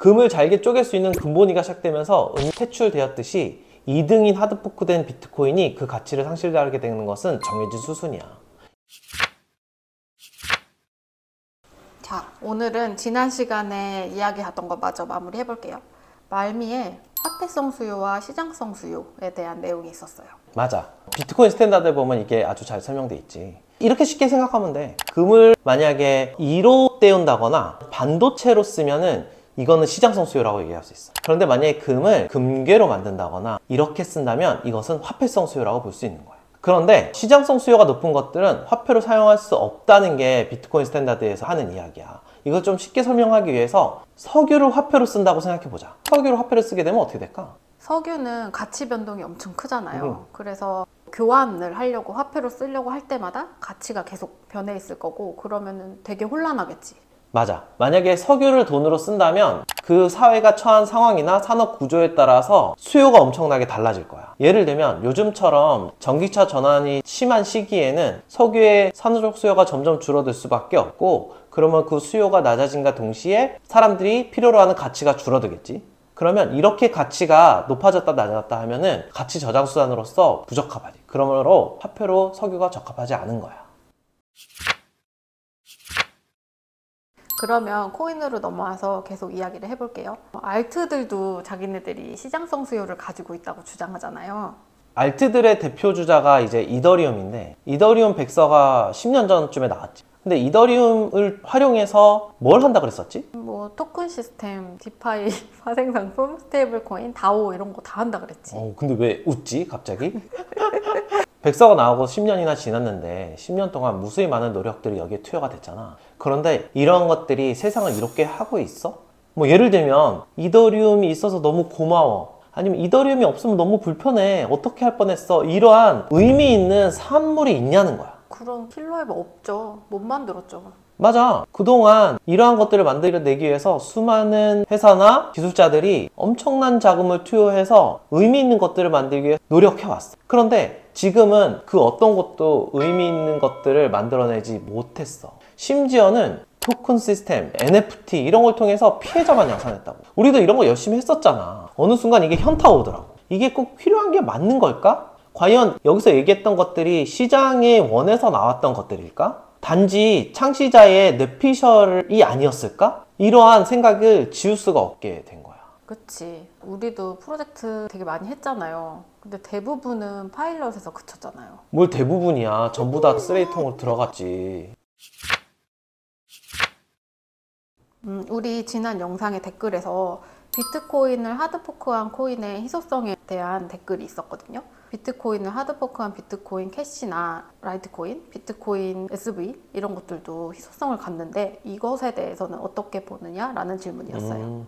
금을 잘게 쪼갤 수 있는 금본위가 시작되면서 은이 퇴출되었듯이 2등인 하드포크된 비트코인이 그 가치를 상실하게 되는 것은 정해진 수순이야. 자, 오늘은 지난 시간에 이야기하던 거 마저 마무리 해볼게요. 말미에 화폐성 수요와 시장성 수요에 대한 내용이 있었어요. 맞아. 비트코인 스탠다드에 보면 이게 아주 잘 설명돼 있지. 이렇게 쉽게 생각하면 돼. 금을 만약에 2로 떼운다거나 반도체로 쓰면은 이거는 시장성 수요라고 얘기할 수 있어. 그런데 만약에 금을 금괴로 만든다거나 이렇게 쓴다면 이것은 화폐성 수요라고 볼 수 있는 거야. 그런데 시장성 수요가 높은 것들은 화폐로 사용할 수 없다는 게 비트코인 스탠다드에서 하는 이야기야. 이걸 좀 쉽게 설명하기 위해서 석유를 화폐로 쓴다고 생각해 보자. 석유를 화폐로 쓰게 되면 어떻게 될까? 석유는 가치 변동이 엄청 크잖아요. 그래서 교환을 하려고 화폐로 쓰려고 할 때마다 가치가 계속 변해 있을 거고, 그러면은 되게 혼란하겠지. 맞아. 만약에 석유를 돈으로 쓴다면 그 사회가 처한 상황이나 산업 구조에 따라서 수요가 엄청나게 달라질 거야. 예를 들면 요즘처럼 전기차 전환이 심한 시기에는 석유의 산업적 수요가 점점 줄어들 수밖에 없고, 그러면 그 수요가 낮아진과 동시에 사람들이 필요로 하는 가치가 줄어들겠지. 그러면 이렇게 가치가 높아졌다 낮아졌다 하면은 가치 저장 수단으로서 부적합하지. 그러므로 화폐로 석유가 적합하지 않은 거야. 그러면 코인으로 넘어와서 계속 이야기를 해볼게요. 알트들도 자기네들이 시장성 수요를 가지고 있다고 주장하잖아요. 알트들의 대표 주자가 이제 이더리움인데, 이더리움 백서가 10년 전쯤에 나왔지. 근데 이더리움을 활용해서 뭘 한다 그랬었지? 뭐 토큰 시스템, 디파이, 파생 상품, 스테이블 코인, 다오 이런 거 다 한다 그랬지. 근데 왜 웃지 갑자기? 백서가 나오고 10년이나 지났는데 10년 동안 무수히 많은 노력들이 여기에 투여가 됐잖아. 그런데 이런 것들이 세상을 이렇게 하고 있어? 뭐 예를 들면 이더리움이 있어서 너무 고마워, 아니면 이더리움이 없으면 너무 불편해, 어떻게 할 뻔했어, 이러한 의미 있는 산물이 있냐는 거야. 그런 킬러 앱 없죠. 못 만들었죠. 맞아. 그동안 이러한 것들을 만들어내기 위해서 수많은 회사나 기술자들이 엄청난 자금을 투여해서 의미 있는 것들을 만들기 위해 노력해왔어. 그런데 지금은 그 어떤 것도 의미 있는 것들을 만들어내지 못했어. 심지어는 토큰 시스템, NFT 이런 걸 통해서 피해자만 양산했다고. 우리도 이런 거 열심히 했었잖아. 어느 순간 이게 현타 오더라고. 이게 꼭 필요한 게 맞는 걸까? 과연 여기서 얘기했던 것들이 시장의 원에서 나왔던 것들일까? 단지 창시자의 뇌피셜이 아니었을까? 이러한 생각을 지울 수가 없게 된 거야. 그치. 우리도 프로젝트 되게 많이 했잖아요. 근데 대부분은 파일럿에서 그쳤잖아요. 뭘 대부분이야. 전부 다 쓰레기통으로 들어갔지. 우리 지난 영상의 댓글에서 비트코인을 하드포크한 코인의 희소성에 대한 댓글이 있었거든요. 비트코인을 하드포크한 비트코인 캐시나 라이트코인, 비트코인 SV 이런 것들도 희소성을 갖는데 이것에 대해서는 어떻게 보느냐라는 질문이었어요.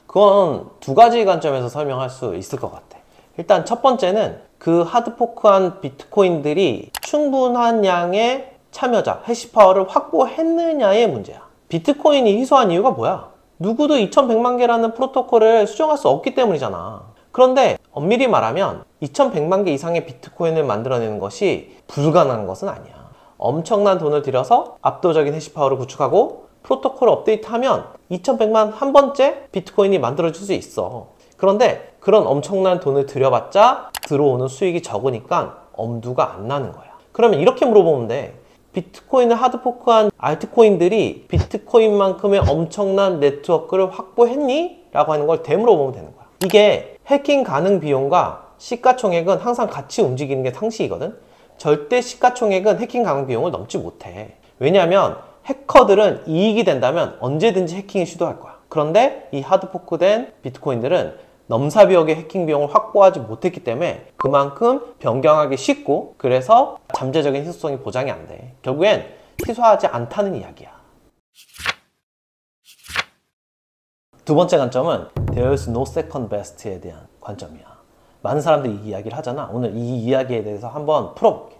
그건 두 가지 관점에서 설명할 수 있을 것 같아. 일단 첫 번째는 그 하드포크한 비트코인들이 충분한 양의 참여자, 해시파워를 확보했느냐의 문제야. 비트코인이 희소한 이유가 뭐야? 누구도 2100만 개라는 프로토콜을 수정할 수 없기 때문이잖아. 그런데 엄밀히 말하면 2100만 개 이상의 비트코인을 만들어내는 것이 불가능한 것은 아니야. 엄청난 돈을 들여서 압도적인 해시파워를 구축하고 프로토콜을 업데이트하면 2100만 한 번째 비트코인이 만들어질 수 있어. 그런데 그런 엄청난 돈을 들여봤자 들어오는 수익이 적으니까 엄두가 안 나는 거야. 그러면 이렇게 물어보면 돼. 비트코인을 하드포크한 알트코인들이 비트코인만큼의 엄청난 네트워크를 확보했니? 라고 하는 걸 되물어보면 되는 거야. 이게 해킹 가능 비용과 시가총액은 항상 같이 움직이는 게 상식이거든. 절대 시가총액은 해킹 가능 비용을 넘지 못해. 왜냐하면 해커들은 이익이 된다면 언제든지 해킹을 시도할 거야. 그런데 이 하드포크된 비트코인들은 넘사벽의 해킹 비용을 확보하지 못했기 때문에 그만큼 변경하기 쉽고, 그래서 잠재적인 희소성이 보장이 안 돼. 결국엔 희소하지 않다는 이야기야. 두 번째 관점은 There is no second best에 대한 관점이야. 많은 사람들이 이 이야기를 하잖아. 오늘 이 이야기에 대해서 한번 풀어볼게.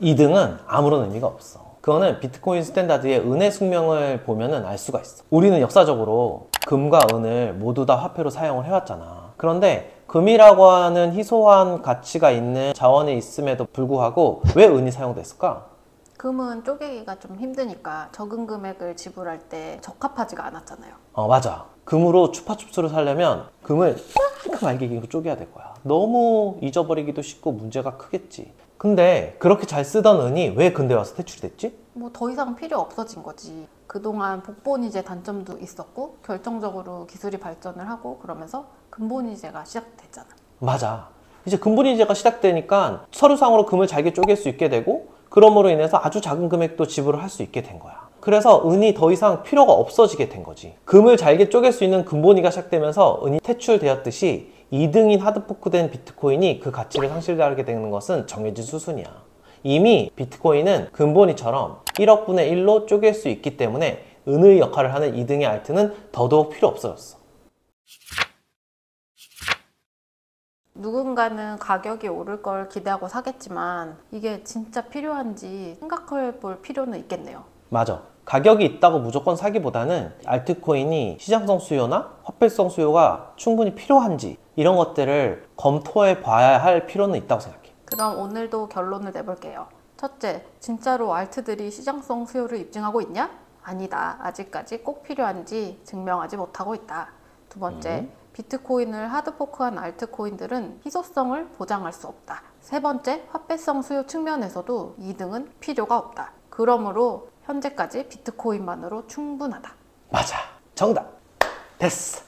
2등은 아무런 의미가 없어. 그거는 비트코인 스탠다드의 은의 숙명을 보면은 알 수가 있어. 우리는 역사적으로 금과 은을 모두 다 화폐로 사용을 해왔잖아. 그런데 금이라고 하는 희소한 가치가 있는 자원이 있음에도 불구하고 왜 은이 사용됐을까? 금은 쪼개기가 좀 힘드니까 적은 금액을 지불할 때 적합하지가 않았잖아요. 맞아. 금으로 추파춥스를 사려면 금을 이만큼 알갱이로 쪼개야 될 거야. 너무 잊어버리기도 쉽고 문제가 크겠지. 근데 그렇게 잘 쓰던 은이 왜 근대 와서 퇴출이 됐지? 뭐 더 이상 필요 없어진 거지. 그동안 복본이제 단점도 있었고 결정적으로 기술이 발전을 하고 그러면서 금본이제가 시작됐잖아. 맞아. 이제 금본이제가 시작되니까 서류상으로 금을 잘게 쪼갤 수 있게 되고 그러므로 인해서 아주 작은 금액도 지불을 할 수 있게 된 거야. 그래서 은이 더 이상 필요가 없어지게 된 거지. 금을 잘게 쪼갤 수 있는 금본위가 시작되면서 은이 퇴출되었듯이 2등인 하드포크된 비트코인이 그 가치를 상실하게 되는 것은 정해진 수순이야. 이미 비트코인은 금본위처럼 1억 분의 1로 쪼갤 수 있기 때문에 은의 역할을 하는 2등의 알트는 더더욱 필요 없어졌어. 누군가는 가격이 오를 걸 기대하고 사겠지만 이게 진짜 필요한지 생각해 볼 필요는 있겠네요. 맞아. 가격이 있다고 무조건 사기보다는 알트코인이 시장성 수요나 화폐성 수요가 충분히 필요한지 이런 것들을 검토해 봐야 할 필요는 있다고 생각해. 그럼 오늘도 결론을 내볼게요. 첫째, 진짜로 알트들이 시장성 수요를 입증하고 있냐? 아니다. 아직까지 꼭 필요한지 증명하지 못하고 있다. 두 번째, 비트코인을 하드포크한 알트코인들은 희소성을 보장할 수 없다. 세 번째, 화폐성 수요 측면에서도 2등은 필요가 없다. 그러므로 현재까지 비트코인만으로 충분하다. 맞아. 정답. 됐어.